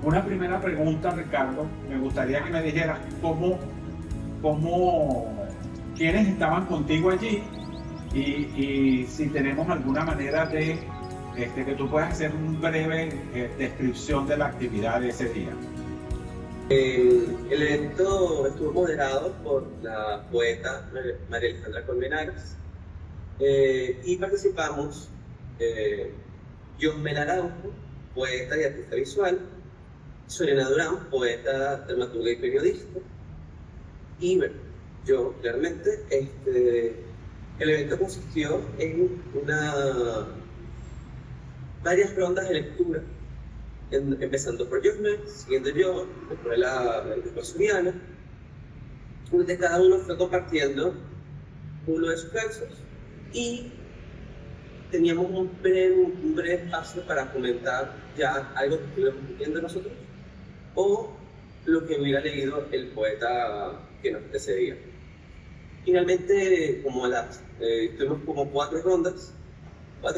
Una primera pregunta, Ricardo, me gustaría que me dijeras quiénes estaban contigo allí y si tenemos alguna manera de que tú puedas hacer una breve descripción de la actividad de ese día. El evento estuvo moderado por la poeta María Alejandra Colmenares y participamos John Mel Araujo, poeta y artista visual, Sorena Durán, poeta, dramaturga y periodista, y bueno, yo realmente, el evento consistió en varias rondas de lectura, empezando por Josme, siguiendo yo, después después Suriana, donde cada uno fue compartiendo uno de sus versos y teníamos un breve espacio para comentar ya algo que estuviéramos viviendo nosotros o lo que hubiera leído el poeta que nos precedía. Finalmente, tuvimos como 4 o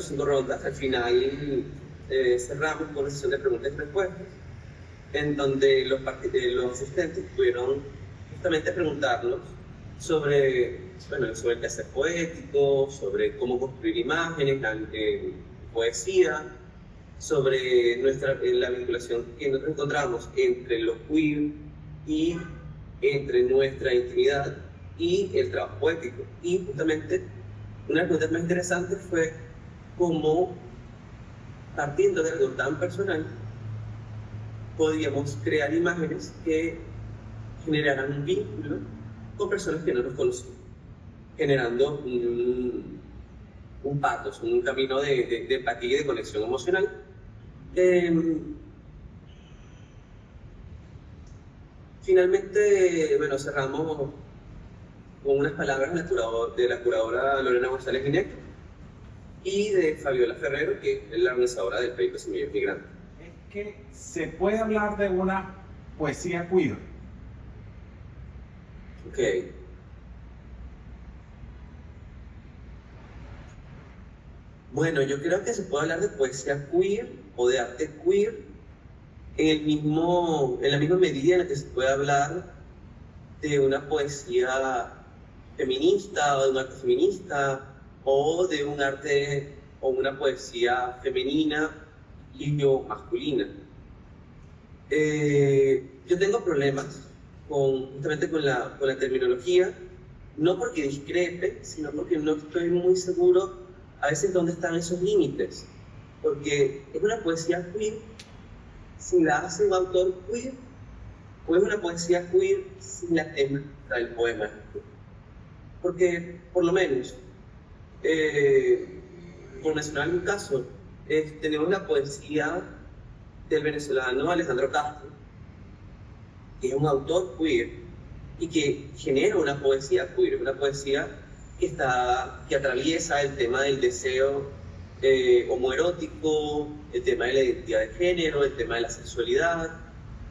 5 rondas, al final cerramos con una sesión de preguntas y respuestas, en donde los asistentes pudieron justamente preguntarnos sobre el quehacer poético, sobre cómo construir imágenes en poesía, sobre la vinculación que nosotros encontramos entre lo queer y entre nuestra intimidad y el trabajo poético. Y justamente una de las preguntas más interesantes fue cómo, partiendo de algo tan personal, podíamos crear imágenes que generaran un vínculo con personas que no nos conocían, generando un pathos, un camino de empatía y de conexión emocional. Finalmente, cerramos con unas palabras de la curadora Lorena González Guinet y de Fabiola Ferrero, que es la organizadora del proyecto Semillas Migrantes. Es que se puede hablar de una poesía queer. Ok. Bueno, yo creo que se puede hablar de poesía queer o de arte queer en la misma medida en la que se puede hablar de una poesía feminista o de un arte feminista o de un arte o una poesía femenina y o masculina. Yo tengo problemas justamente con la terminología, no porque discrepe, sino porque no estoy muy seguro a veces dónde están esos límites, porque es una poesía queer si la hace un autor queer, o es una poesía queer si la temática del poema. Porque, por lo menos, por mencionar un caso, tenemos la poesía del venezolano Alejandro Castro, que es un autor queer y que genera una poesía queer, una poesía que atraviesa el tema del deseo homoerótico, el tema de la identidad de género, el tema de la sexualidad,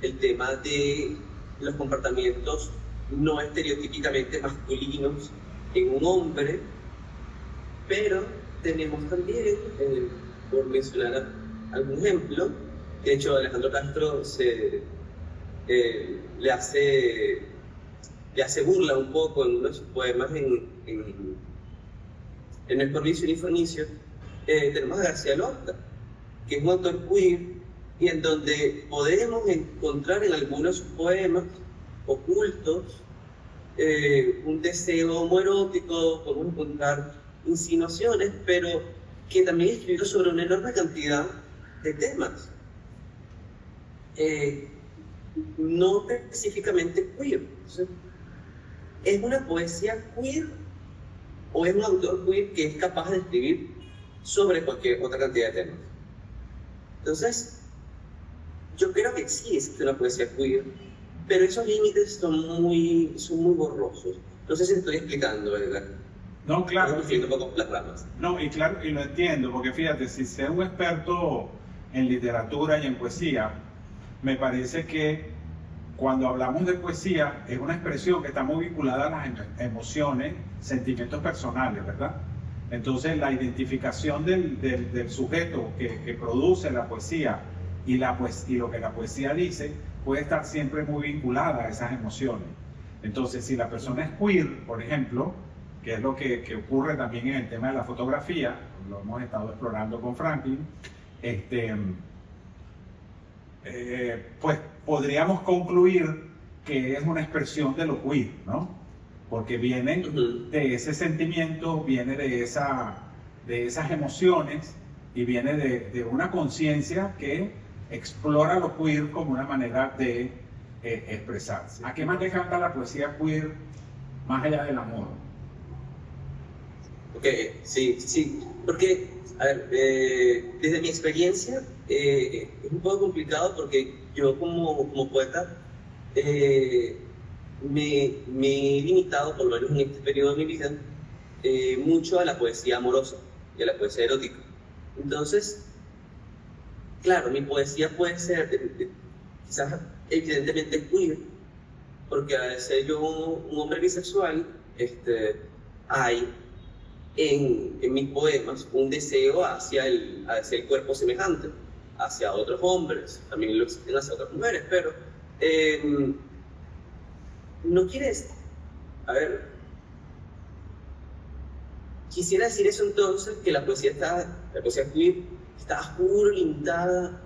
el tema de los comportamientos no estereotípicamente masculinos en un hombre, pero tenemos también, por mencionar algún ejemplo, de hecho Alejandro Castro le hace burla un poco en uno de sus poemas en El Corvicio y el Infornicio. Tenemos a García Lorca, que es un autor queer, y en donde podemos encontrar en algunos de sus poemas ocultos un deseo homoerótico, podemos encontrar insinuaciones, pero que también escribió sobre una enorme cantidad de temas. No específicamente queer. Entonces, ¿es una poesía queer o es un autor queer que es capaz de escribir sobre cualquier otra cantidad de temas? Entonces, yo creo que sí existe una poesía queer, pero esos límites son muy borrosos. No sé si estoy explicando, ¿verdad? No, claro. Estoy un poco las ramas. No, y claro, y lo entiendo, porque fíjate, si ser un experto en literatura y en poesía, me parece que cuando hablamos de poesía es una expresión que está muy vinculada a las emociones, sentimientos personales, ¿verdad? Entonces la identificación del sujeto que produce la poesía y lo que la poesía dice puede estar siempre muy vinculada a esas emociones. Entonces, si la persona es queer, por ejemplo, que es lo que ocurre también en el tema de la fotografía, lo hemos estado explorando con Franklin, pues podríamos concluir que es una expresión de lo queer, ¿no? Porque viene de ese sentimiento, viene de esas emociones y viene de una conciencia que explora lo queer como una manera de expresarse. ¿A qué más le canta la poesía queer más allá del amor? Ok, sí, porque, a ver, desde mi experiencia es un poco complicado porque yo como poeta me he limitado, por lo menos en este periodo de mi vida, mucho a la poesía amorosa y a la poesía erótica. Entonces, claro, mi poesía puede ser quizás evidentemente queer, porque al ser yo un hombre bisexual, hay en mis poemas un deseo hacia el cuerpo semejante, hacia otros hombres, también lo existen hacia otras mujeres, pero no quieres, a ver, quisiera decir eso entonces, que la poesía queer está juro limitada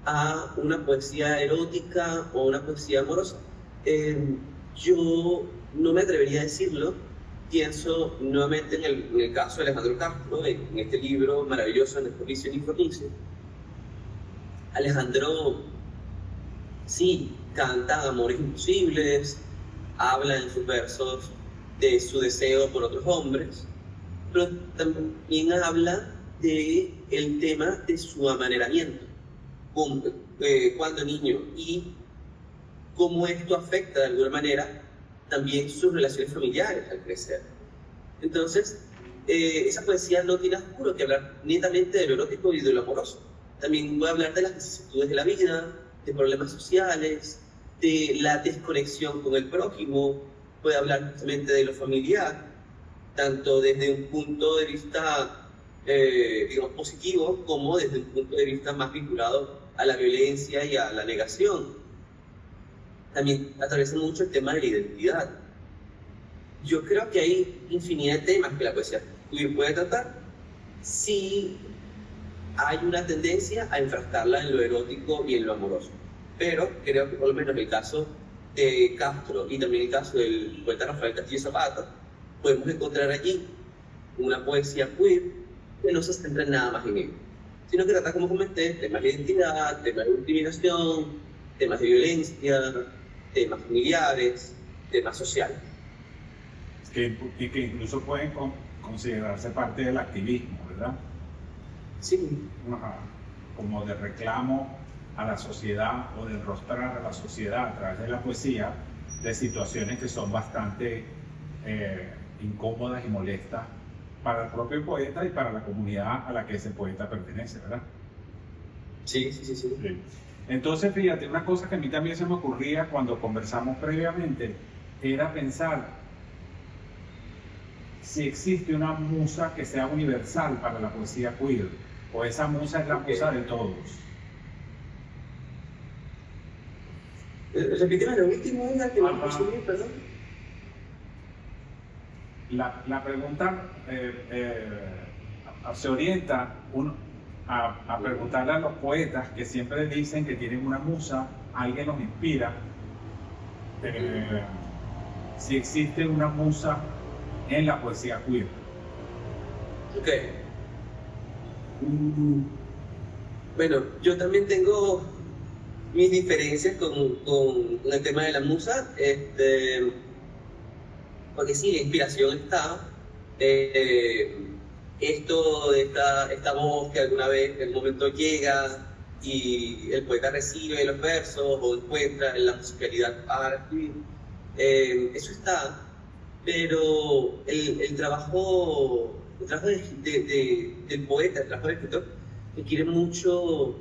a una poesía erótica o una poesía amorosa. Yo no me atrevería a decirlo. Pienso nuevamente en el caso de Alejandro Castro, en este libro maravilloso, En Desperdicio y Infornicio. Alejandro, sí, canta amores imposibles, habla en sus versos de su deseo por otros hombres, pero también habla del tema de su amaneramiento cuando niño y cómo esto afecta de alguna manera también sus relaciones familiares al crecer. Entonces, esa poesía no tiene oscuro que hablar netamente de lo erótico y de lo amoroso. También puede hablar de las vicisitudes de la vida, de problemas sociales, de la desconexión con el prójimo, puede hablar justamente de lo familiar, tanto desde un punto de vista, digamos, positivo, como desde un punto de vista más vinculado a la violencia y a la negación. También atraviesa mucho el tema de la identidad. Yo creo que hay infinidad de temas que la poesía queer puede tratar si hay una tendencia a enfrascarla en lo erótico y en lo amoroso. Pero creo que por lo menos en el caso de Castro y también el caso del poeta Rafael Castillo Zapata, podemos encontrar allí una poesía queer que no se centra nada más en ello, sino que trata, como comenté, temas de identidad, temas de discriminación, temas de violencia, temas familiares, temas sociales. Y que incluso pueden considerarse parte del activismo, ¿verdad? Sí. Como de reclamo a la sociedad o de enrostrar a la sociedad a través de la poesía de situaciones que son bastante incómodas y molestas para el propio poeta y para la comunidad a la que ese poeta pertenece, ¿verdad? Sí. Entonces, fíjate, una cosa que a mí también se me ocurría cuando conversamos previamente era pensar si existe una musa que sea universal para la poesía queer, o esa musa es la musa de todos. Repíteme lo último, que no consumí, perdón. La pregunta se orienta a preguntarle a los poetas que siempre dicen que tienen una musa, alguien los inspira, si existe una musa en la poesía queer. Ok. Bueno, yo también tengo mis diferencias con el tema de la musa, porque sí, la inspiración está, esta voz que alguna vez en algún momento llega y el poeta recibe los versos o encuentra la musicalidad para escribir, eso está, pero el trabajo del poeta, el trabajo del escritor, requiere mucho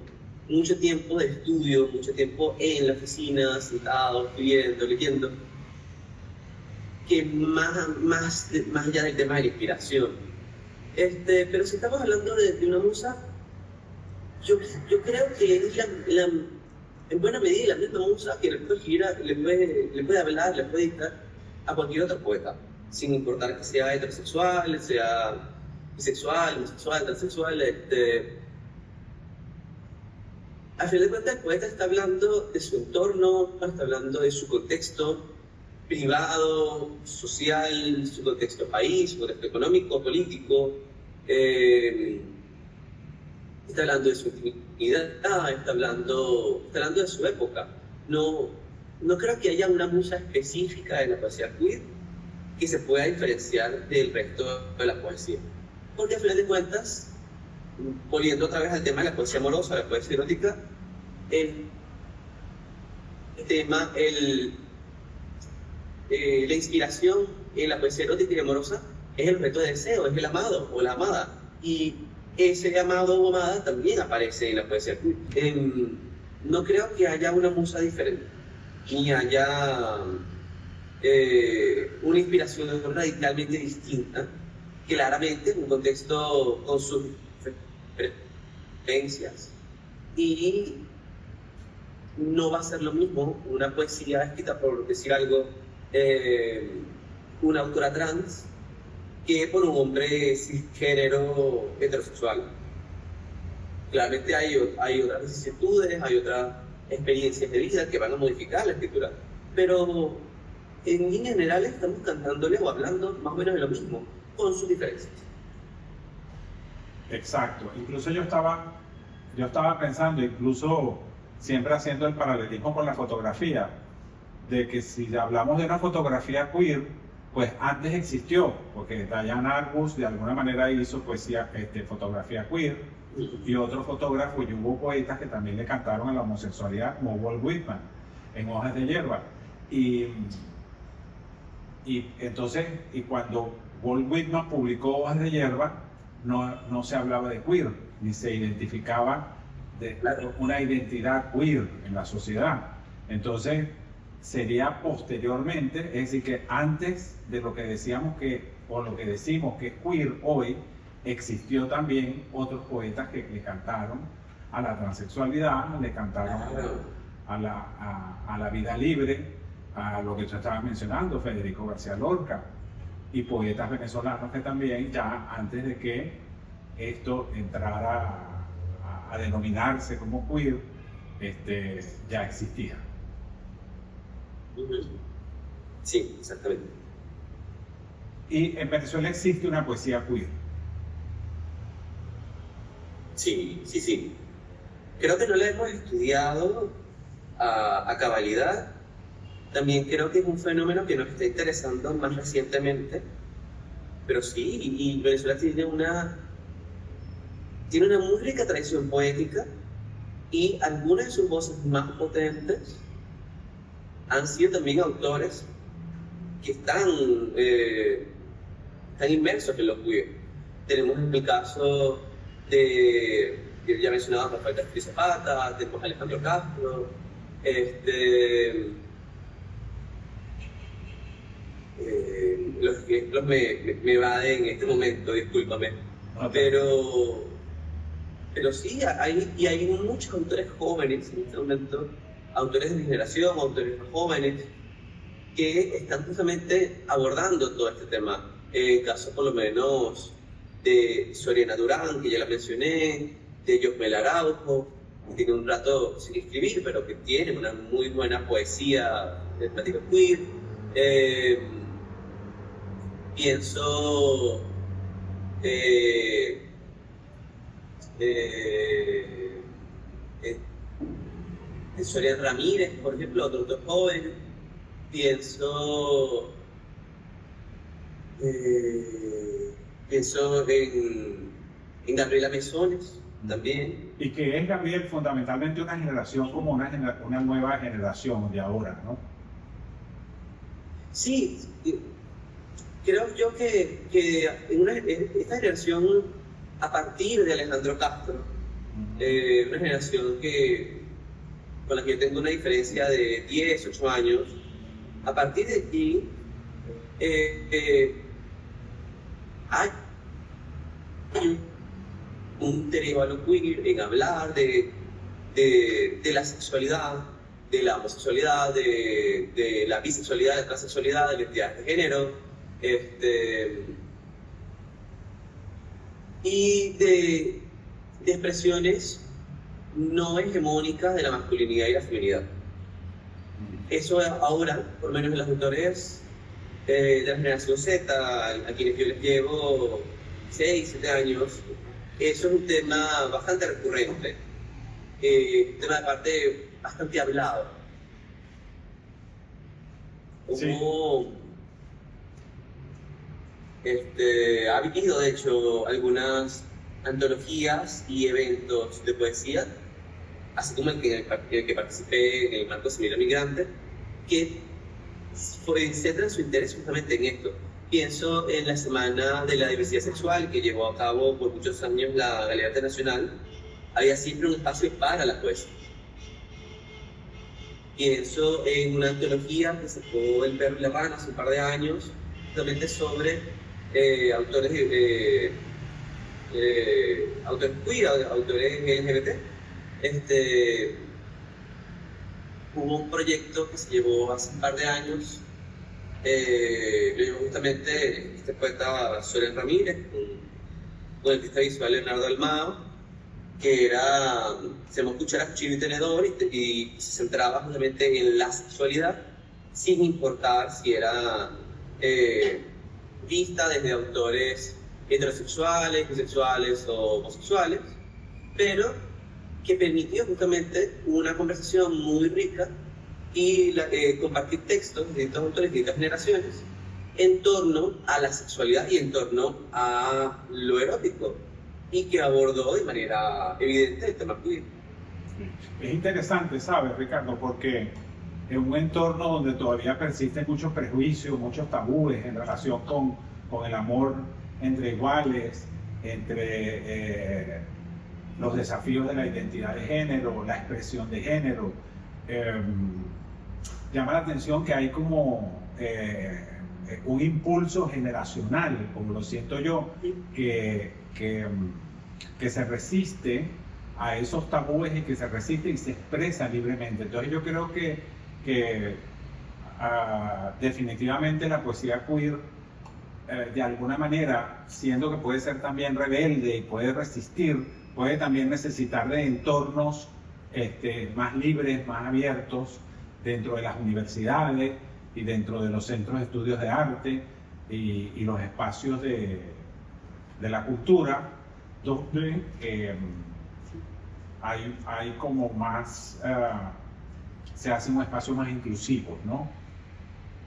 tiempo de estudio, mucho tiempo en la oficina, sentado, escribiendo, leyendo, que más allá del tema de la inspiración. Pero si estamos hablando de una musa, yo, yo creo que es en buena medida la misma musa que le puede hablar, le puede dictar a cualquier otro poeta, sin importar que sea heterosexual, sea bisexual, homosexual, transexual. A fin de cuentas, el poeta está hablando de su entorno, está hablando de su contexto privado, social, su contexto país, su contexto económico, político. Está hablando de su intimidad, está hablando de su época. No, no creo que haya una musa específica de la poesía queer que se pueda diferenciar del resto de la poesía. Porque a final de cuentas, volviendo otra vez al tema de la poesía amorosa, la poesía erótica, el tema, la inspiración en la poesía erótica y amorosa es el objeto de deseo, es el amado o la amada. Y ese amado o amada también aparece en la poesía queer. No creo que haya una musa diferente, ni haya una inspiración radicalmente distinta, claramente en un contexto con sus preferencias. Y no va a ser lo mismo una poesía escrita, por decir algo, una autora trans, que por un hombre cisgénero heterosexual. Claramente hay otras vicisitudes, hay otras experiencias de vida que van a modificar la escritura, pero en general estamos cantándole o hablando más o menos de lo mismo, con sus diferencias. Exacto. Incluso yo estaba pensando, incluso siempre haciendo el paralelismo con la fotografía, de que si hablamos de una fotografía queer, pues antes existió, porque Diane Arbus de alguna manera hizo poesía, fotografía queer, y otro fotógrafo y hubo poetas que también le cantaron a la homosexualidad, como Walt Whitman, en Hojas de Hierba. Y entonces, cuando Walt Whitman publicó Hojas de Hierba, no se hablaba de queer, ni se identificaba de una identidad queer en la sociedad. Entonces, sería posteriormente, es decir, que antes de lo que decíamos o lo que decimos que es queer hoy, existió también otros poetas que le cantaron a la transexualidad, le cantaron a la vida libre, a lo que yo estaba mencionando, Federico García Lorca, y poetas venezolanos que también ya antes de que esto entrara a denominarse como queer, ya existía. Sí, exactamente. Y en Venezuela existe una poesía queer. Sí. Creo que no la hemos estudiado a cabalidad. También creo que es un fenómeno que nos está interesando más recientemente. Pero sí, y Venezuela tiene una muy rica tradición poética y algunas de sus voces más potentes han sido también autores que están inmersos en lo queer. Tenemos el caso de, ya mencionado, Rafael Castillo Zapata, tenemos a Alejandro Castro, los ejemplos me evaden en este momento, discúlpame. Pero sí, hay muchos autores jóvenes en este momento, autores de mi generación, autores jóvenes, que están justamente abordando todo este tema. El caso, por lo menos, de Soriana Durán, que ya la mencioné, de Yosmel Araujo, que tiene un rato sin escribir, pero que tiene una muy buena poesía de temática queer. Pienso Soriana Ramírez, por ejemplo, otro autor joven. Pienso en Gabriela Mesones también. Y que es, Gabriel, fundamentalmente una generación como una nueva generación de ahora, ¿no? Sí, creo yo que esta generación, a partir de Alejandro Castro, una generación con la que yo tengo una diferencia de 10, 8 años, a partir de aquí hay un interés a lo queer, en hablar de la sexualidad, de la homosexualidad, de la bisexualidad, de la transexualidad, de la identidad de género, y de expresiones no hegemónicas de la masculinidad y la feminidad. Eso ahora, por lo menos en los autores de la generación Z, a quienes yo les llevo 6, 7 años, eso es un tema bastante recurrente, un tema de parte bastante hablado. Hubo, ha habido de hecho algunas antologías y eventos de poesía, así como el que participé en el marco Semillero Migrante, que centran su interés justamente en esto. Pienso en la Semana de la Diversidad Sexual que llevó a cabo por muchos años la Galería Nacional. Había siempre un espacio para la poesía. Pienso en una antología que sacó El Perro y la Rana hace un par de años, justamente sobre autores queer, autores LGBT. Hubo un proyecto que se llevó hace un par de años, lo llevó justamente este poeta Soren Ramírez, con el artista visual Leonardo Almado, que era, se llamó Cuchara, Cuchillo y Tenedor, y se centraba justamente en la sexualidad, sin importar si era vista desde autores heterosexuales, bisexuales o homosexuales, pero que permitió justamente una conversación muy rica y compartir textos de distintos autores de distintas generaciones en torno a la sexualidad y en torno a lo erótico, y que abordó de manera evidente el tema queer. Es interesante, ¿sabes, Ricardo? Porque en un entorno donde todavía persisten muchos prejuicios, muchos tabúes en relación con el amor entre iguales, entre los desafíos de la identidad de género, la expresión de género, llama la atención que hay como un impulso generacional, como lo siento yo, que se resiste a esos tabúes y que se resiste y se expresa libremente. Entonces yo creo que definitivamente la poesía queer, de alguna manera, siendo que puede ser también rebelde y puede resistir, puede también necesitar de entornos más libres, más abiertos, dentro de las universidades y dentro de los centros de estudios de arte y los espacios de la cultura, donde hay como más, se hace un espacio más inclusivo, ¿no?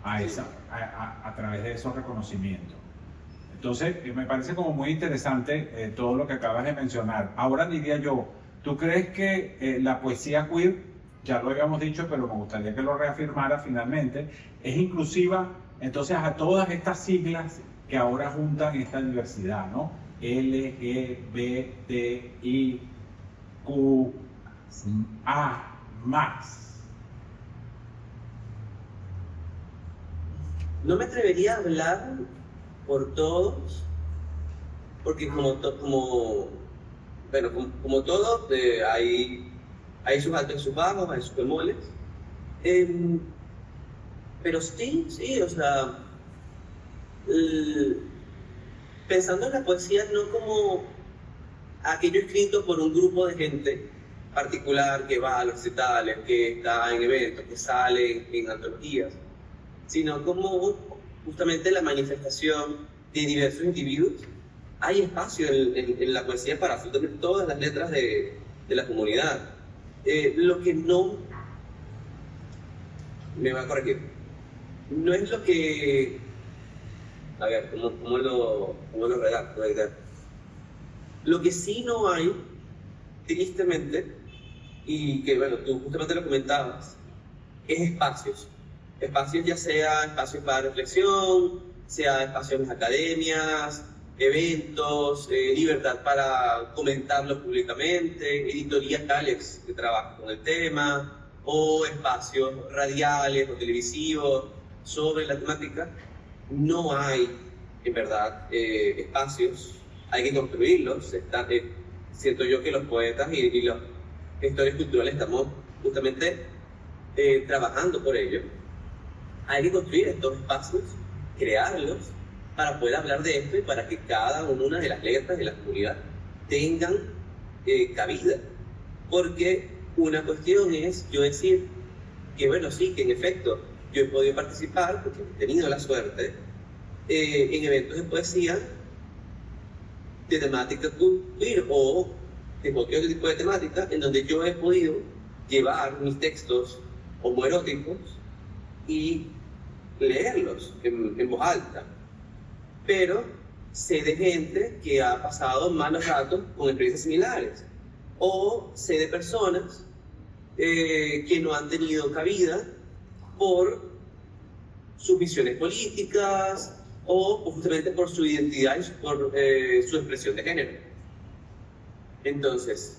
A través de esos reconocimientos. Entonces, me parece como muy interesante todo lo que acabas de mencionar. Ahora diría yo, ¿tú crees que la poesía queer, ya lo habíamos dicho, pero me gustaría que lo reafirmara finalmente, es inclusiva entonces a todas estas siglas que ahora juntan esta diversidad, ¿no? L, G, B, T, I, Q, A, más? No me atrevería a hablar por todos, porque como todo, hay sus altos y sus bajos, hay sus bemoles, pero sí, o sea, pensando en la poesía no como aquello escrito por un grupo de gente particular que va a los recitales, que está en eventos, que sale en antologías, sino como justamente la manifestación de diversos individuos. Hay espacio en la poesía para absolutamente todas las letras de la comunidad. Lo que no me va a corregir no es lo que, a ver, ¿cómo lo redacto? Lo que sí no hay, tristemente, y que bueno, tú justamente lo comentabas, es espacios ya sea espacios para reflexión, sea espacios en academias, eventos, libertad para comentarlo públicamente, editoriales que trabajan con el tema, o espacios radiales o televisivos sobre la temática. No hay, en verdad, espacios, hay que construirlos. siento yo que los poetas y los gestores culturales estamos justamente trabajando por ello. Hay que construir estos espacios, crearlos, para poder hablar de esto y para que cada una de las letras de la comunidad tengan cabida. Porque una cuestión es yo decir que, bueno, sí, que en efecto yo he podido participar, porque he tenido la suerte, en eventos de poesía de temática queer o de cualquier otro tipo de temática, en donde yo he podido llevar mis textos homoeróticos y leerlos en voz alta. Pero sé de gente que ha pasado malos ratos con experiencias similares, o sé de personas que no han tenido cabida por sus visiones políticas o justamente por su identidad y por su expresión de género. Entonces,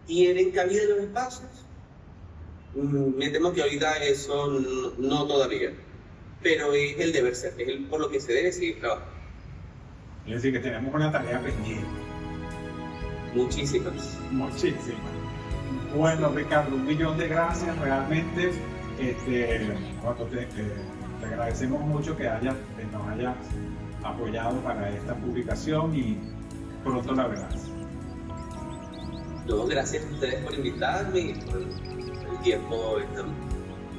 ¿tienen cabida en los espacios? Me temo que ahorita eso no todavía, pero es el deber ser, es por lo que se debe seguir trabajando. Es decir, que tenemos una tarea pendiente. Muchísimas. Muchísimas. Bueno, Ricardo, 1.000.000 de gracias. Realmente te agradecemos mucho que nos hayas apoyado para esta publicación y pronto la verás. No, gracias a ustedes por invitarme y por el tiempo esta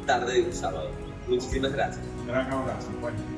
tarde de un sábado. Muchísimas gracias. Un gran abrazo. Bueno.